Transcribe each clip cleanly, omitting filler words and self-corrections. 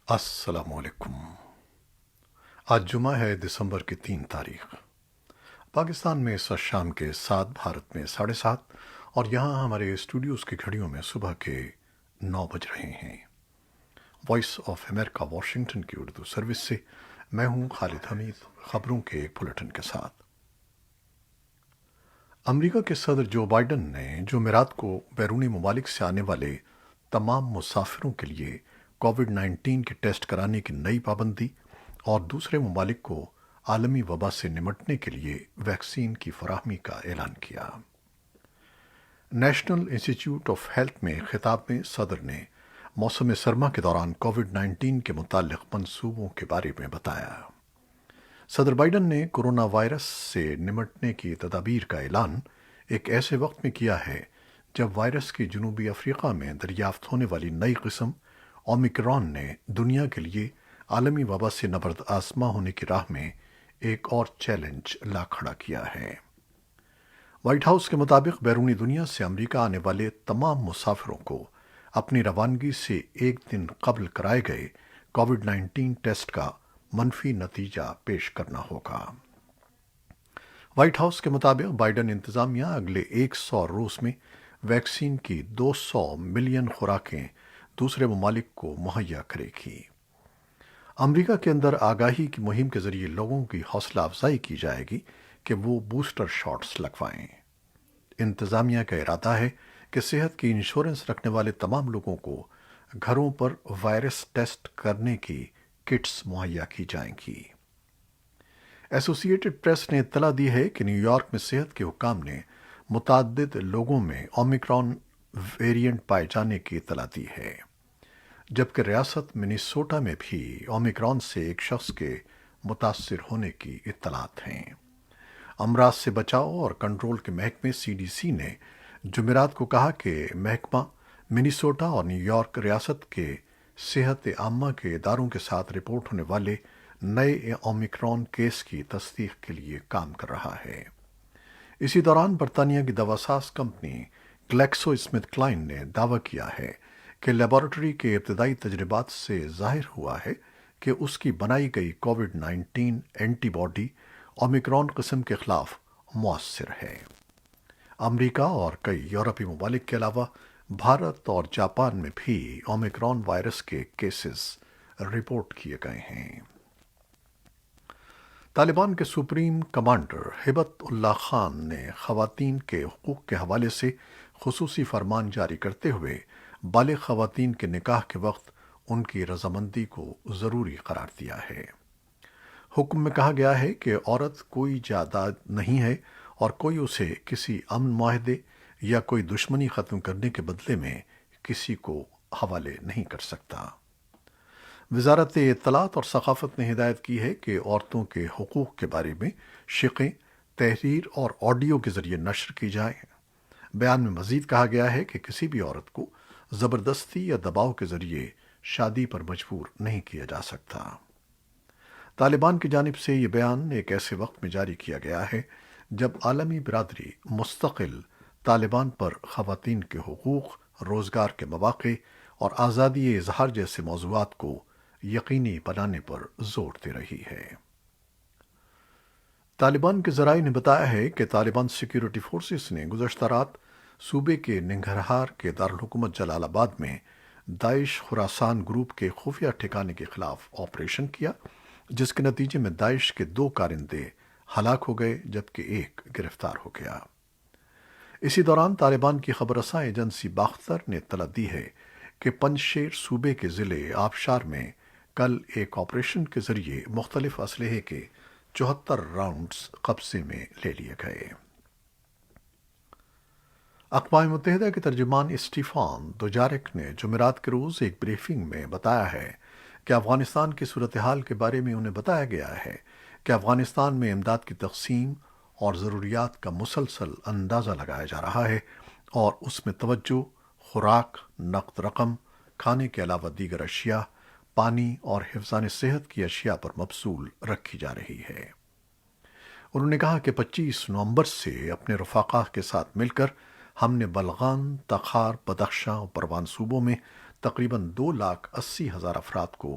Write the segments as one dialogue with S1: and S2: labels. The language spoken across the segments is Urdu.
S1: السلام علیکم۔ آج جمعہ ہے دسمبر کی 3 تاریخ۔ پاکستان میں اس وقت شام کے 7، بھارت میں 7:30 اور یہاں ہمارے اسٹوڈیوز کی گھڑیوں میں صبح کے 9 بج رہے ہیں۔ وائس آف امریکہ واشنگٹن کی اردو سروس سے میں ہوں خالد حمید، خبروں کے ایک بلیٹن کے ساتھ۔ امریکہ کے صدر جو بائیڈن نے جمعرات کو بیرونی ممالک سے آنے والے تمام مسافروں کے لیے کووڈ-19 کے ٹیسٹ کرانے کی نئی پابندی اور دوسرے ممالک کو عالمی وبا سے نمٹنے کے لیے ویکسین کی فراہمی کا اعلان کیا۔ نیشنل انسٹی ٹیوٹ آف ہیلتھ میں خطاب میں صدر نے موسم سرما کے دوران کووڈ-19 کے متعلق منصوبوں کے بارے میں بتایا۔ صدر بائیڈن نے کورونا وائرس سے نمٹنے کی تدابیر کا اعلان ایک ایسے وقت میں کیا ہے جب وائرس کی جنوبی افریقہ میں دریافت ہونے والی نئی قسم اومیکرون نے دنیا کے لیے عالمی وبا سے نبرد آزما ہونے کی راہ میں ایک اور چیلنج لا کھڑا کیا ہے۔ وائٹ ہاؤس کے مطابق بیرونی دنیا سے امریکہ آنے والے تمام مسافروں کو اپنی روانگی سے ایک دن قبل کرائے گئے کووڈ-19 ٹیسٹ کا منفی نتیجہ پیش کرنا ہوگا۔ وائٹ ہاؤس کے مطابق بائیڈن انتظامیہ اگلے 100 روز میں ویکسین کی 200 ملین خوراکیں دوسرے ممالک کو مہیا کرے گی۔ امریکہ کے اندر آگاہی کی مہم کے ذریعے لوگوں کی حوصلہ افزائی کی جائے گی کہ وہ بوسٹر شاٹس لگوائیں۔ انتظامیہ کا ارادہ ہے کہ صحت کی انشورنس رکھنے والے تمام لوگوں کو گھروں پر وائرس ٹیسٹ کرنے کی کٹس مہیا کی جائیں گی۔ ایسوسی ایٹڈ پریس نے اطلاع دی ہے کہ نیو یارک میں صحت کے حکام نے متعدد لوگوں میں اومیکرون ویرینٹ پائے جانے کی اطلاع دی ہے، جبکہ ریاست منیسوٹا میں بھی اومیکرون سے ایک شخص کے متاثر ہونے کی اطلاعات ہیں۔ امراض سے بچاؤ اور کنٹرول کے محکمے CDC نے جمعرات کو کہا کہ محکمہ منیسوٹا اور نیو یارک ریاست کے صحت عامہ کے اداروں کے ساتھ رپورٹ ہونے والے نئے اومیکرون کیس کی تصدیق کے لیے کام کر رہا ہے۔ اسی دوران برطانیہ کی دواساز کمپنی گلیکسو اسمتھ کلائن نے دعویٰ کیا ہے کہ لیبارٹری کے ابتدائی تجربات سے ظاہر ہوا ہے کہ اس کی بنائی گئی کووڈ-19 اینٹی باڈی اومیکرون قسم کے خلاف مؤثر ہے۔ امریکہ اور کئی یورپی ممالک کے علاوہ بھارت اور جاپان میں بھی اومیکرون وائرس کے کیسز رپورٹ کیے گئے ہیں۔ طالبان کے سپریم کمانڈر ہبت اللہ خان نے خواتین کے حقوق کے حوالے سے خصوصی فرمان جاری کرتے ہوئے بالغ خواتین کے نکاح کے وقت ان کی رضامندی کو ضروری قرار دیا ہے۔ حکم میں کہا گیا ہے کہ عورت کوئی جائیداد نہیں ہے اور کوئی اسے کسی امن معاہدے یا کوئی دشمنی ختم کرنے کے بدلے میں کسی کو حوالے نہیں کر سکتا۔ وزارت اطلاعات اور ثقافت نے ہدایت کی ہے کہ عورتوں کے حقوق کے بارے میں شقیں تحریر اور آڈیو کے ذریعے نشر کی جائیں۔ بیان میں مزید کہا گیا ہے کہ کسی بھی عورت کو زبردستی یا دباؤ کے ذریعے شادی پر مجبور نہیں کیا جا سکتا۔ طالبان کی جانب سے یہ بیان ایک ایسے وقت میں جاری کیا گیا ہے جب عالمی برادری مستقل طالبان پر خواتین کے حقوق، روزگار کے مواقع اور آزادی اظہار جیسے موضوعات کو یقینی بنانے پر زور دے رہی ہے۔ طالبان کے ذرائع نے بتایا ہے کہ طالبان سیکیورٹی فورسز نے گزشتہ رات صوبے کے ننگرہار کے دارالحکومت جلال آباد میں داعش خراسان گروپ کے خفیہ ٹھکانے کے خلاف آپریشن کیا، جس کے نتیجے میں داعش کے 2 کارندے ہلاک ہو گئے جبکہ ایک گرفتار ہو گیا۔ اسی دوران طالبان کی خبر رساں ایجنسی باختر نے اطلاع دی ہے کہ پنجشیر صوبے کے ضلع آبشار میں کل ایک آپریشن کے ذریعے مختلف اسلحے کے 74 راؤنڈز قبضے میں لے لیے گئے۔ اقوام متحدہ کے ترجمان اسٹیفان دوجارک نے جمعرات کے روز ایک بریفنگ میں بتایا ہے کہ افغانستان کی صورتحال کے بارے میں انہیں بتایا گیا ہے کہ افغانستان میں امداد کی تقسیم اور ضروریات کا مسلسل اندازہ لگایا جا رہا ہے اور اس میں توجہ خوراک، نقد رقم، کھانے کے علاوہ دیگر اشیاء، پانی اور حفظان صحت کی اشیاء پر مبذول رکھی جا رہی ہے۔ انہوں نے کہا کہ 25 نومبر سے اپنے رفقا کے ساتھ مل کر ہم نے بلغان، تخار، بدخشاں اور پروان صوبوں میں تقریباً 2,80,000 افراد کو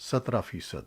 S1: 17%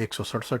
S1: 167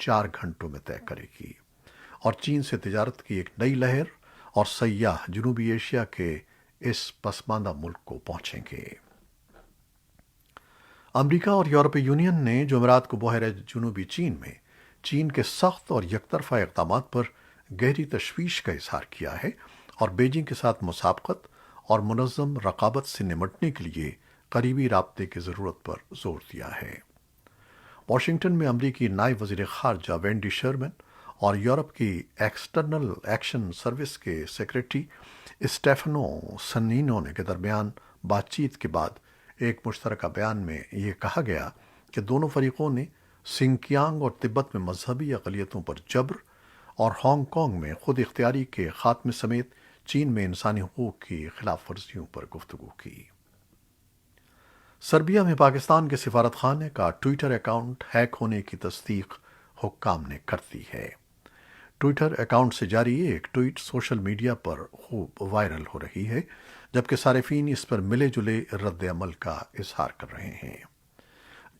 S1: 4 گھنٹوں میں طے کرے گی اور چین سے تجارت کی ایک نئی لہر اور سیاح جنوبی ایشیا کے اس پسماندہ ملک کو پہنچیں گے۔ امریکہ اور یورپی یونین نے جمعرات کو بحیرہ جنوبی چین میں چین کے سخت اور یک طرفہ اقدامات پر گہری تشویش کا اظہار کیا ہے اور بیجنگ کے ساتھ مسابقت اور منظم رقابت سے نمٹنے کے لیے قریبی رابطے کی ضرورت پر زور دیا ہے۔ واشنگٹن میں امریکی نائب وزیر خارجہ وینڈی شرمن اور یورپ کی ایکسٹرنل ایکشن سروس کے سیکریٹری اسٹیفنو سنینو کے درمیان بات چیت کے بعد ایک مشترکہ بیان میں یہ کہا گیا کہ دونوں فریقوں نے سنکیانگ اور تبت میں مذہبی اقلیتوں پر جبر اور ہانگ کانگ میں خود اختیاری کے خاتمے سمیت چین میں انسانی حقوق کی خلاف ورزیوں پر گفتگو کی۔ سربیا میں پاکستان کے سفارت خانے کا ٹویٹر اکاؤنٹ ہیک ہونے کی تصدیق حکام نے کر دی ہے۔ ٹویٹر اکاؤنٹ سے جاری ایک ٹویٹ سوشل میڈیا پر خوب وائرل ہو رہی ہے، جبکہ صارفین اس پر ملے جلے رد عمل کا اظہار کر رہے ہیں۔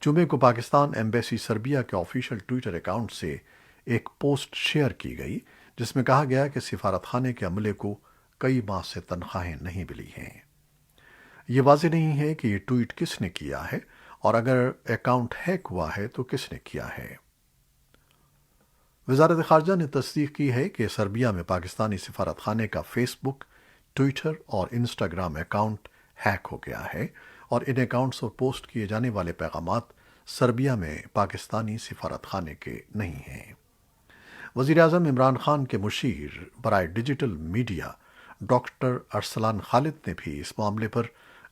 S1: جمعے کو پاکستان ایمبیسی سربیا کے آفیشیل ٹویٹر اکاؤنٹ سے ایک پوسٹ شیئر کی گئی جس میں کہا گیا کہ سفارت خانے کے عملے کو کئی ماہ سے تنخواہیں نہیں ملی ہیں۔ یہ واضح نہیں ہے کہ یہ ٹویٹ کس نے کیا ہے اور اگر اکاؤنٹ ہیک ہوا ہے تو کس نے کیا ہے۔ وزارت خارجہ نے تصدیق کی ہے کہ سربیا میں پاکستانی سفارت خانے کا فیس بک، ٹویٹر اور انسٹاگرام اکاؤنٹ ہیک ہو گیا ہے اور ان اکاؤنٹس پر پوسٹ کیے جانے والے پیغامات سربیا میں پاکستانی سفارت خانے کے نہیں ہیں۔ وزیر اعظم عمران خان کے مشیر برائے ڈیجیٹل میڈیا ڈاکٹر ارسلان خالد نے بھی اس معاملے پر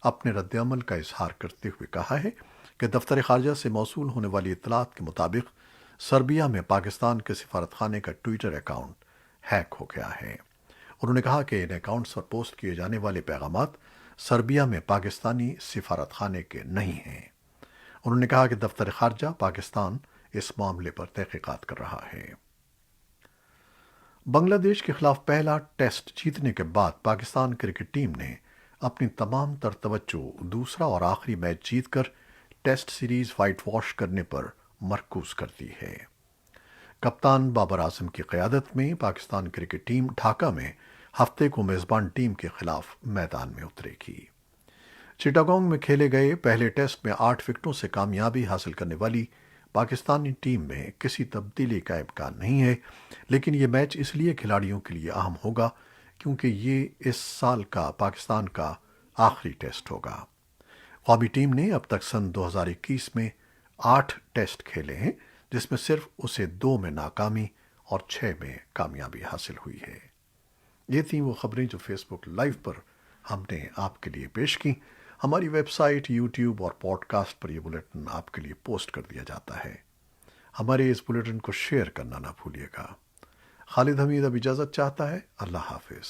S1: اپنے رد عمل کا اظہار کرتے ہوئے کہا ہے کہ دفتر خارجہ سے موصول ہونے والی اطلاعات کے مطابق سربیا میں پاکستان کے سفارت خانے کا ٹویٹر اکاؤنٹ ہیک ہو گیا ہے۔ انہوں نے کہا کہ ان اکاؤنٹس پر پوسٹ کیے جانے والے پیغامات سربیا میں پاکستانی سفارت خانے کے نہیں ہیں۔ انہوں نے کہا کہ دفتر خارجہ پاکستان اس معاملے پر تحقیقات کر رہا ہے۔ بنگلہ دیش کے خلاف پہلا ٹیسٹ جیتنے کے بعد پاکستان کرکٹ ٹیم نے اپنی تمام تر توجہ دوسرا اور آخری میچ جیت کر ٹیسٹ سیریز وائٹ واش کرنے پر مرکوز کر دی ہے۔ کپتان بابر اعظم کی قیادت میں پاکستان کرکٹ ٹیم ڈھاکہ میں ہفتے کو میزبان ٹیم کے خلاف میدان میں اترے گی۔ چٹاگانگ میں کھیلے گئے پہلے ٹیسٹ میں 8 وکٹوں سے کامیابی حاصل کرنے والی پاکستانی ٹیم میں کسی تبدیلی کا امکان نہیں ہے، لیکن یہ میچ اس لیے کھلاڑیوں کے لیے اہم ہوگا کیونکہ یہ اس سال کا پاکستان کا آخری ٹیسٹ ہوگا۔ قومی ٹیم نے اب تک سن 2021 میں 8 ٹیسٹ کھیلے ہیں، جس میں صرف اسے 2 میں ناکامی اور 6 میں کامیابی حاصل ہوئی ہے۔ یہ تھیں وہ خبریں جو فیس بک لائیو پر ہم نے آپ کے لیے پیش کی۔ ہماری ویب سائٹ، یوٹیوب اور پوڈ کاسٹ پر یہ بلیٹن آپ کے لیے پوسٹ کر دیا جاتا ہے۔ ہمارے اس بلیٹن کو شیئر کرنا نہ بھولیے گا۔ خالد حمید اب اجازت چاہتا ہے۔ اللہ حافظ۔